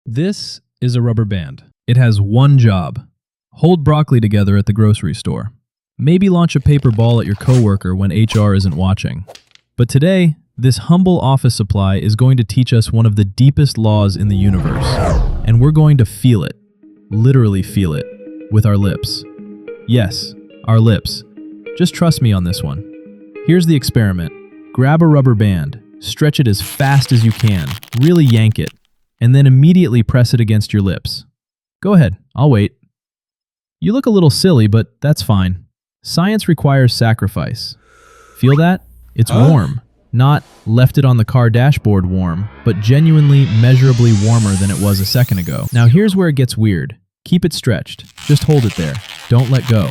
This is a rubber band. It has one job. Hold broccoli together at the grocery store. Maybe launch a paper ball at your coworker when HR isn't watching. But today, this humble office supply is going to teach us one of the deepest laws in the universe. And we're going to feel it, literally feel it, with our lips. Yes, our lips. Just trust me on this one. Here's the experiment. Grab a rubber band, stretch it as fast as you can, really yank it, and then immediately press it against your lips. Go ahead, I'll wait. You look a little silly, but that's fine. Science requires sacrifice. Feel that? It's warm. Not left it on the car dashboard warm, but genuinely, measurably warmer than it was a second ago. Now here's where it gets weird. Keep it stretched. Just hold it there. Don't let go.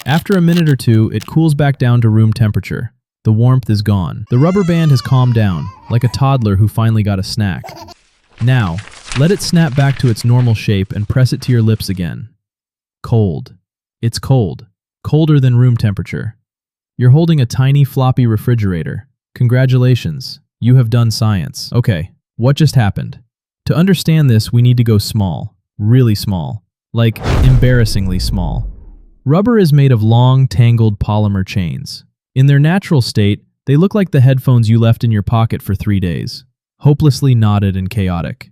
After a minute or two, it cools back down to room temperature. The warmth is gone. The rubber band has calmed down, like a toddler who finally got a snack. Now, let it snap back to its normal shape and press it to your lips again. Cold. It's cold. Colder than room temperature. You're holding a tiny floppy refrigerator. Congratulations, you have done science. Okay, what just happened? To understand this, we need to go small. Really small. Like, embarrassingly small. Rubber is made of long, tangled polymer chains. In their natural state, they look like the headphones you left in your pocket for 3 days. Hopelessly knotted and chaotic.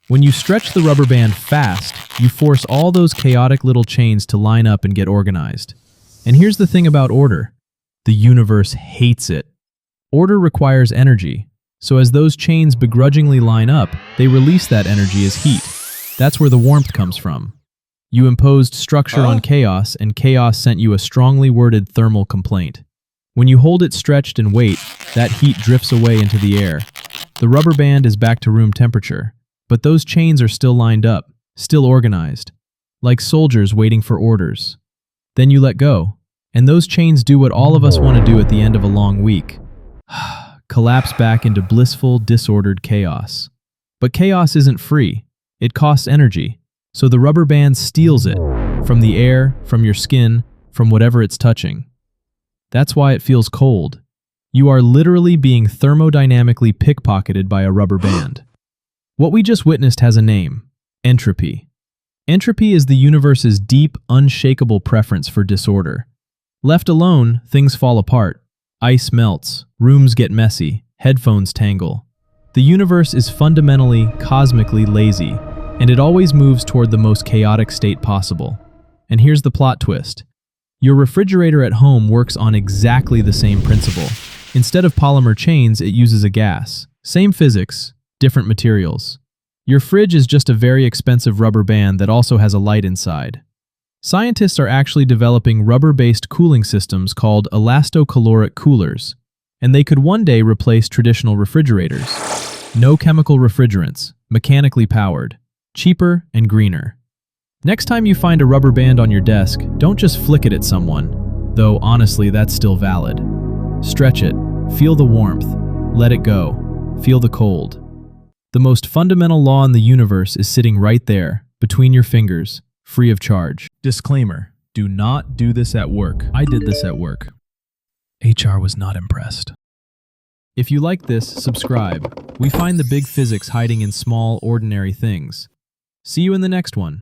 When you stretch the rubber band fast, you force all those chaotic little chains to line up and get organized. And here's the thing about order. The universe hates it. Order requires energy, so as those chains begrudgingly line up, they release that energy as heat. That's where the warmth comes from. You imposed structure on chaos, and chaos sent you a strongly worded thermal complaint. When you hold it stretched and wait, that heat drifts away into the air. The rubber band is back to room temperature, but those chains are still lined up, still organized, like soldiers waiting for orders. Then you let go, and those chains do what all of us want to do at the end of a long week. Collapse back into blissful, disordered chaos. But chaos isn't free. It costs energy, so the rubber band steals it, from the air, from your skin, from whatever it's touching. That's why it feels cold. You are literally being thermodynamically pickpocketed by a rubber band. What we just witnessed has a name: entropy. Entropy is the universe's deep, unshakable preference for disorder. Left alone, things fall apart. Ice melts, rooms get messy, headphones tangle. The universe is fundamentally, cosmically lazy, and it always moves toward the most chaotic state possible. And here's the plot twist. Your refrigerator at home works on exactly the same principle. Instead of polymer chains, it uses a gas. Same physics, different materials. Your fridge is just a very expensive rubber band that also has a light inside. Scientists are actually developing rubber-based cooling systems called Elastocaloric coolers, and they could one day replace traditional refrigerators. No chemical refrigerants, mechanically powered, cheaper and greener. Next time you find a rubber band on your desk, don't just flick it at someone, though honestly that's still valid. Stretch it, feel the warmth, let it go, feel the cold. The most fundamental law in the universe is sitting right there, between your fingers, free of charge. Disclaimer, do not do this at work. I did this at work. HR was not impressed. If you like this, subscribe. We find the big physics hiding in small, ordinary things. See you in the next one.